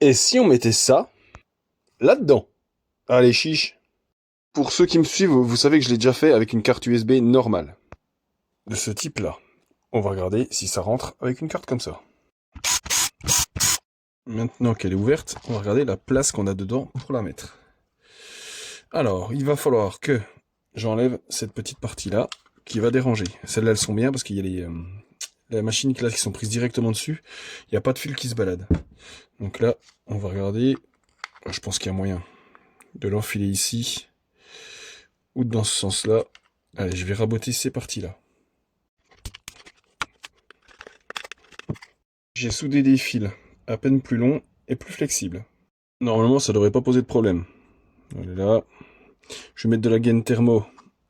Et si on mettait ça là-dedans? Allez, chiche. Pour ceux qui me suivent, vous savez que je l'ai déjà fait avec une carte USB normale. De ce type-là. On va regarder si ça rentre avec une carte comme ça. Maintenant qu'elle est ouverte, on va regarder la place qu'on a dedans pour la mettre. Alors, il va falloir que j'enlève cette petite partie-là qui va déranger. Celles-là, elles sont bien parce qu'il y a les machines là, qui sont prises directement dessus. Il n'y a pas de fil qui se balade. Donc là, on va regarder. Je pense qu'il y a moyen de l'enfiler ici ou dans ce sens-là. Allez, je vais raboter ces parties-là. J'ai soudé des fils à peine plus longs et plus flexibles. Normalement, ça devrait pas poser de problème. Voilà. Je vais mettre de la gaine thermo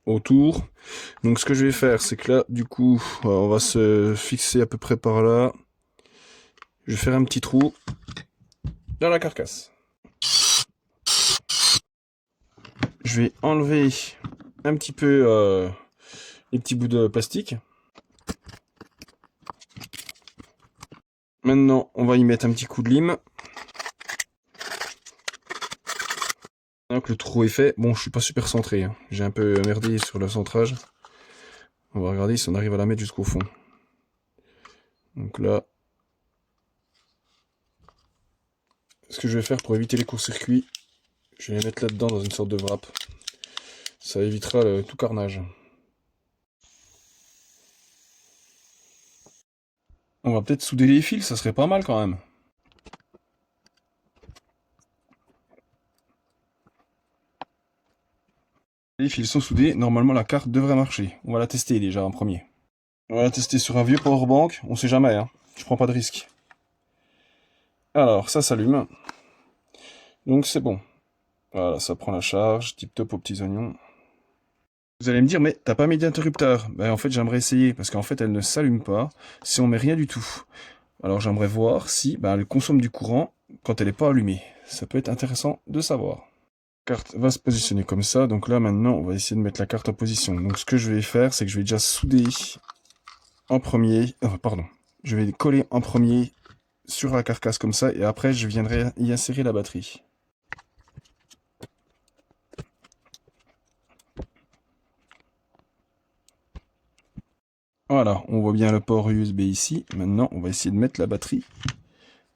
autour. Donc ce que je vais faire, c'est que là, du coup, on va se fixer à peu près par là. Je vais faire un petit trou dans la carcasse. Je vais enlever un petit peu les petits bouts de plastique. Maintenant, on va y mettre un petit coup de lime. Maintenant que le trou est fait, bon, je suis pas super centré, hein. J'ai un peu merdé sur le centrage. On va regarder si on arrive à la mettre jusqu'au fond. Donc là, ce que je vais faire pour éviter les courts-circuits, je vais les mettre là-dedans dans une sorte de wrap. Ça évitera tout carnage. On va peut-être souder les fils, ça serait pas mal quand même. Les fils sont soudés, normalement la carte devrait marcher. On va la tester déjà en premier. On va la tester sur un vieux powerbank, on sait jamais, hein. Je prends pas de risque. Alors, ça s'allume. Donc c'est bon. Voilà, ça prend la charge, tip top aux petits oignons. Vous allez me dire, mais t'as pas mis d'interrupteur? Ben en fait j'aimerais essayer, parce qu'en fait elle ne s'allume pas si on met rien du tout. Alors j'aimerais voir si elle consomme du courant quand elle n'est pas allumée. Ça peut être intéressant de savoir. La carte va se positionner comme ça, donc là maintenant on va essayer de mettre la carte en position. Donc ce que je vais faire, c'est que je vais déjà souder en premier, pardon, je vais coller en premier sur la carcasse comme ça, et après je viendrai y insérer la batterie. Voilà, on voit bien le port USB ici. Maintenant, on va essayer de mettre la batterie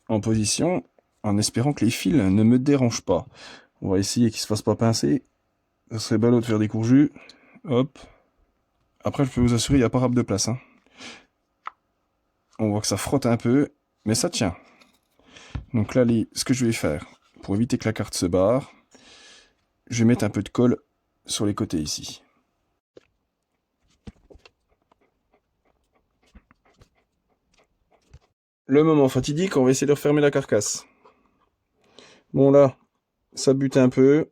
en position en espérant que les fils ne me dérangent pas. On va essayer qu'ils ne se fassent pas pincer. Ça serait ballot de faire des courjus. Hop. Après, je peux vous assurer, il n'y a pas râpe de place, hein. On voit que ça frotte un peu, mais ça tient. Donc là, ce que je vais faire, pour éviter que la carte se barre, je vais mettre un peu de colle sur les côtés ici. Le moment fatidique, on va essayer de refermer la carcasse. Bon là, ça bute un peu.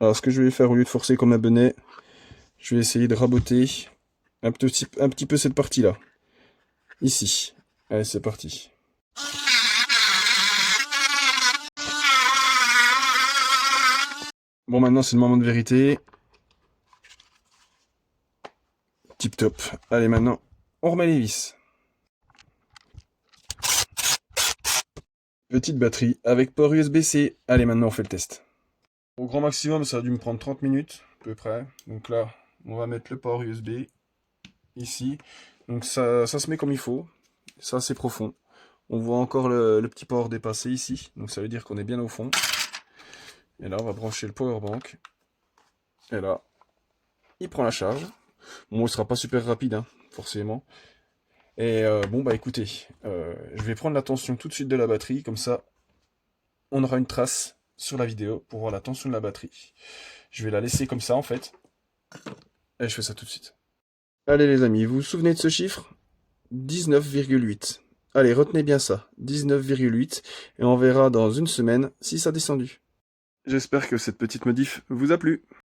Alors ce que je vais faire, au lieu de forcer comme un benet, je vais essayer de raboter un petit peu cette partie-là. Ici. Allez, c'est parti. Bon, maintenant c'est le moment de vérité. Tip top. Allez, maintenant, on remet les vis. Petite batterie avec port USB-C. Allez, maintenant on fait le test. Au grand maximum, ça a dû me prendre 30 minutes, à peu près. Donc là, on va mettre le port USB ici. Donc ça se met comme il faut. Ça, c'est profond. On voit encore le petit port dépassé ici. Donc ça veut dire qu'on est bien au fond. Et là, on va brancher le powerbank. Et là, il prend la charge. Bon, il sera pas super rapide, hein, forcément. Et bon, bah écoutez, je vais prendre la tension tout de suite de la batterie. Comme ça, on aura une trace sur la vidéo pour voir la tension de la batterie. Je vais la laisser comme ça, en fait. Et je fais ça tout de suite. Allez les amis, vous vous souvenez de ce chiffre? 19,8. Allez, retenez bien ça. 19,8. Et on verra dans une semaine si ça a descendu. J'espère que cette petite modif vous a plu.